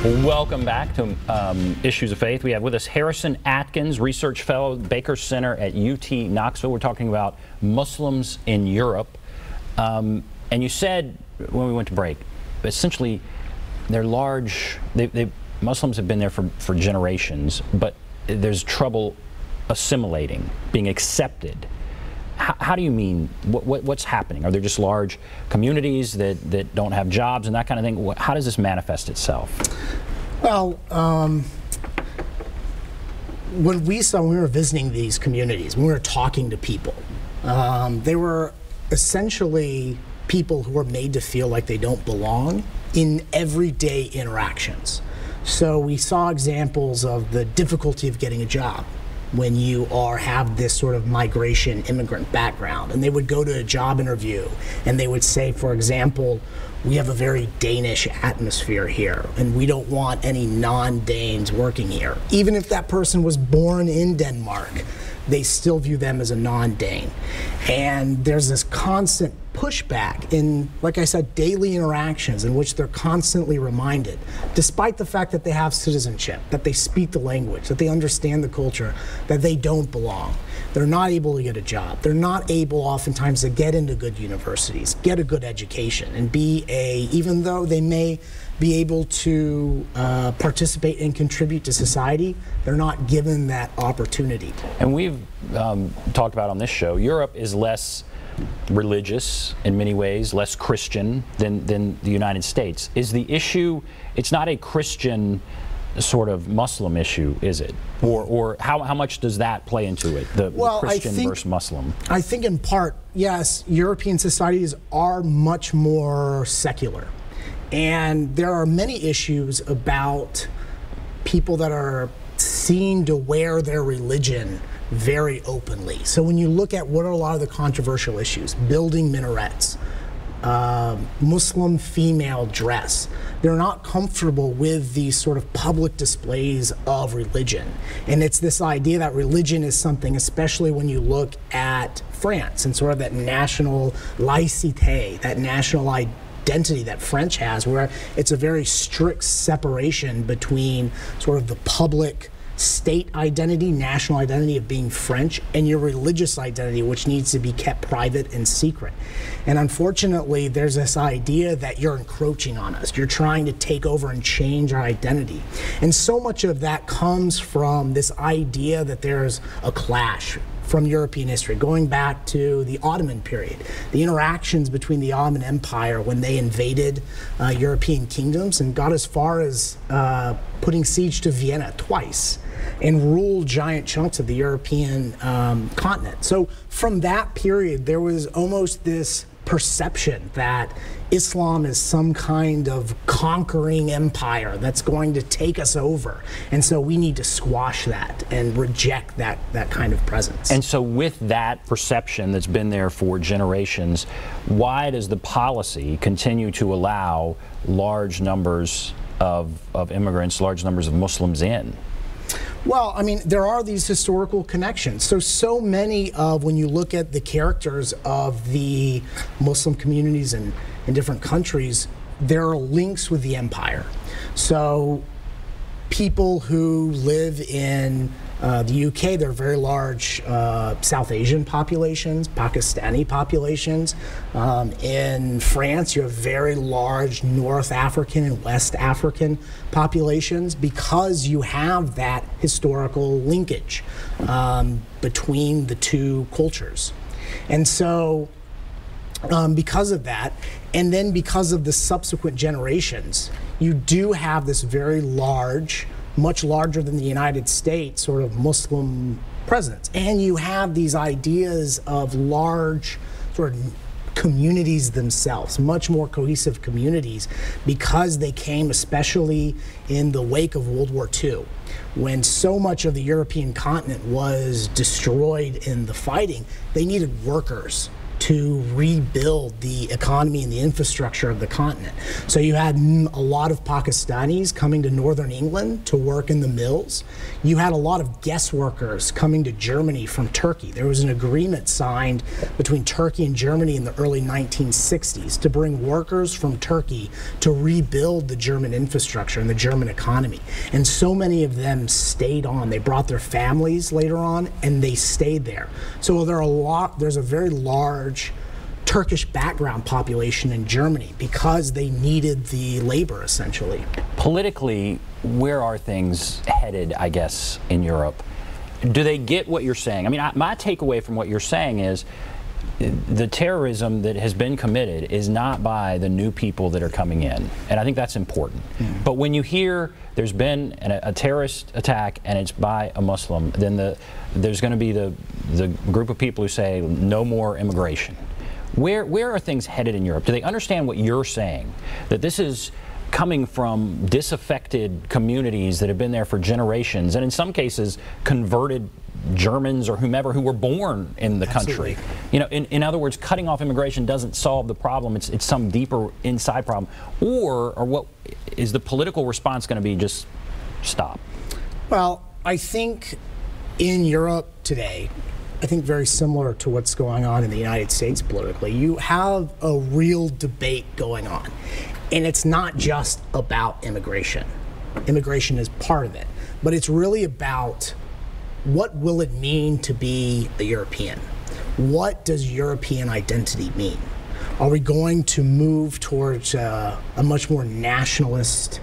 Welcome back to Issues of Faith. We have with us Harrison Atkins, Research Fellow, Baker Center at UT Knoxville. We're talking about Muslims in Europe. And you said when we went to break, essentially they're large, Muslims have been there for generations, but there's trouble assimilating, being accepted. How do you mean, what's happening? Are there just large communities that don't have jobs and that kind of thing? How does this manifest itself? Well, when we were visiting these communities, when we were talking to people, they were essentially people who were made to feel like they don't belong in everyday interactions. So we saw examples of the difficulty of getting a job when you have this sort of migration immigrant background, and they would go to a job interview and they would say, for example, we have a very Danish atmosphere here and we don't want any non-Danes working here. Even if that person was born in Denmark, they still view them as a non-Dane. And there's this constant pushback in, like I said, daily interactions in which they're constantly reminded, despite the fact that they have citizenship, that they speak the language, that they understand the culture, that they don't belong. They're not able to get a job. They're not able oftentimes to get into good universities, get a good education, and even though they may be able to participate and contribute to society, they're not given that opportunity. And we've talked about on this show, Europe is less religious in many ways, less Christian than the United States. Is the issue, it's not a Christian sort of Muslim issue, is it? Or how much does that play into it, the Christian versus Muslim? I think in part, yes, European societies are much more secular. And there are many issues about people that are seen to wear their religion very openly. So when you look at what are a lot of the controversial issues, building minarets, Muslim female dress, they're not comfortable with these sort of public displays of religion. And it's this idea that religion is something, especially when you look at France and sort of that national laïcité, that national identity that French has, where it's a very strict separation between sort of the public state identity, national identity of being French, and your religious identity, which needs to be kept private and secret. And unfortunately, there's this idea that you're encroaching on us. You're trying to take over and change our identity. And so much of that comes from this idea that there's a clash from European history, going back to the Ottoman period. The interactions between the Ottoman Empire when they invaded European kingdoms and got as far as putting siege to Vienna twice and ruled giant chunks of the European continent. So from that period, there was almost this perception that Islam is some kind of conquering empire that's going to take us over. And so we need to squash that and reject that kind of presence. And so with that perception that's been there for generations, why does the policy continue to allow large numbers of immigrants, large numbers of Muslims in? Well, I mean, there are these historical connections. So many of, when you look at the characters of the Muslim communities in different countries, there are links with the empire. So people who live in the UK, there are very large South Asian populations, Pakistani populations. In France, you have very large North African and West African populations because you have that historical linkage between the two cultures. And so because of that, and then because of the subsequent generations, you do have this very large, much larger than the United States, sort of Muslim presence. And you have these ideas of large sort of communities themselves, much more cohesive communities, because they came especially in the wake of World War II, when so much of the European continent was destroyed in the fighting. They needed workers to rebuild the economy and the infrastructure of the continent. So you had a lot of Pakistanis coming to northern England to work in the mills. You had a lot of guest workers coming to Germany from Turkey. There was an agreement signed between Turkey and Germany in the early 1960s to bring workers from Turkey to rebuild the German infrastructure and the German economy. And so many of them stayed on. They brought their families later on, and they stayed there. So there's a very large Turkish background population in Germany because they needed the labor, essentially. Politically, where are things headed, I guess, in Europe? Do they get what you're saying? I mean, my takeaway from what you're saying is the terrorism that has been committed is not by the new people that are coming in, and I think that's important. But when you hear there's been a terrorist attack and it's by a Muslim, then there's going to be the group of people who say no more immigration. Where are things headed in Europe? Do they understand what you're saying, that this is coming from disaffected communities that have been there for generations, and in some cases converted Germans or whomever who were born in the country? You know, in other words, cutting off immigration doesn't solve the problem. It's some deeper inside problem. Or what is the political response going to be? Just stop? Well, I think in Europe today, I think very similar to what's going on in the United States politically, you have a real debate going on. And it's not just about immigration. Immigration is part of it. But it's really about what will it mean to be a European? What does European identity mean? Are we going to move towards a much more nationalist,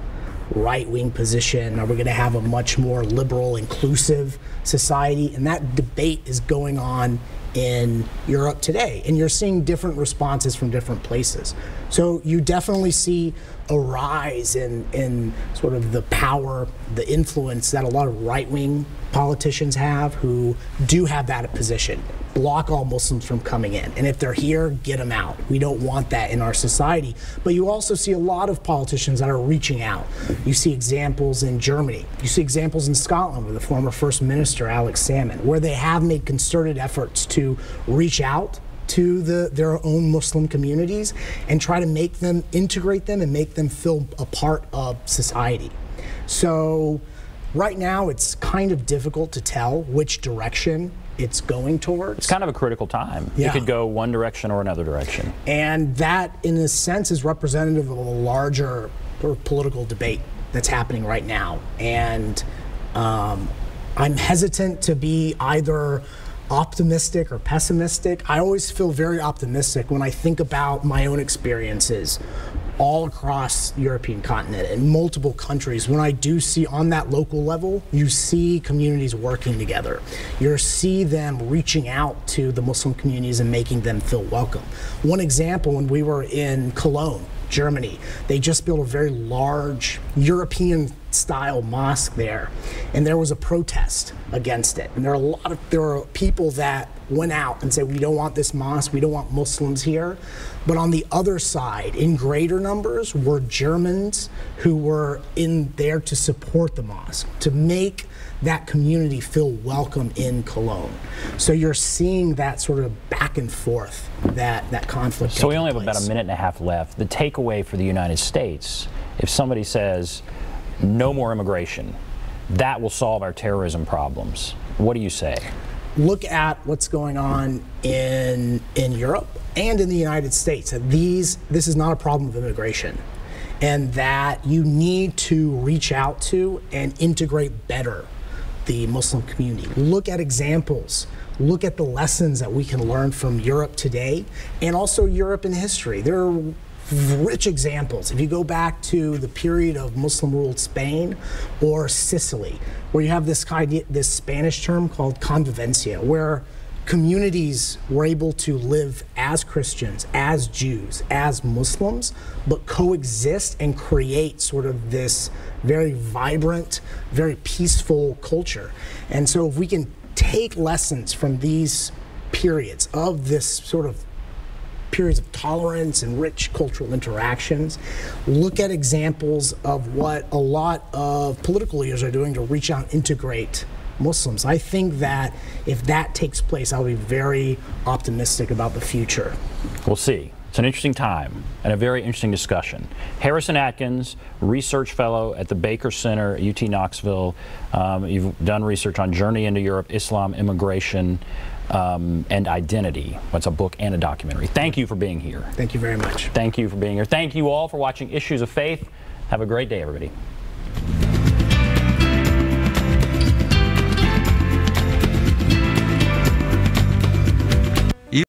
right-wing position? Are we going to have a much more liberal, inclusive society? And that debate is going on in Europe today. And you're seeing different responses from different places. So you definitely see a rise in sort of the power, the influence that a lot of right-wing politicians have who do have that position. Block all Muslims from coming in. And if they're here, get them out. We don't want that in our society. But you also see a lot of politicians that are reaching out. You see examples in Germany. You see examples in Scotland with the former First Minister, Alex Salmond, where they have made concerted efforts to reach out to their own Muslim communities and try to integrate them and make them feel a part of society. So right now it's kind of difficult to tell which direction it's going towards. It's kind of a critical time. Yeah. It could go one direction or another direction. And that, in a sense, is representative of a larger political debate that's happening right now. And I'm hesitant to be either optimistic or pessimistic. I always feel very optimistic when I think about my own experiences all across the European continent in multiple countries. When I do see on that local level, you see communities working together. You see them reaching out to the Muslim communities and making them feel welcome. One example, when we were in Cologne, Germany, they just built a very large European-style mosque there, and there was a protest against it. And there are people that went out and said, we don't want this mosque, we don't want Muslims here. But on the other side, in greater numbers, were Germans who were in there to support the mosque, to make that community feel welcome in Cologne. So you're seeing that sort of back and forth, that conflict. So we only have about a minute and a half left. The takeaway for the United States, if somebody says no more immigration, that will solve our terrorism problems, what do you say? Look at what's going on in Europe and in the United States. This is not a problem of immigration, and that you need to reach out to and integrate better the Muslim community. Look at examples. Look at the lessons that we can learn from Europe today and also Europe in history. There are rich examples. If you go back to the period of Muslim-ruled Spain or Sicily, where you have this Spanish term called convivencia, where communities were able to live as Christians, as Jews, as Muslims, but coexist and create sort of this very vibrant, very peaceful culture. And so if we can take lessons from these periods of this sort of periods of tolerance and rich cultural interactions, look at examples of what a lot of political leaders are doing to reach out and integrate Muslims. I think that if that takes place, I'll be very optimistic about the future. We'll see. It's an interesting time and a very interesting discussion. Harrison Atkins, research fellow at the Baker Center at UT Knoxville. You've done research on Journey into Europe, Islam, immigration, and identity. That's a book and a documentary. Thank you for being here. Thank you very much. Thank you for being here. Thank you all for watching Issues of Faith. Have a great day, everybody.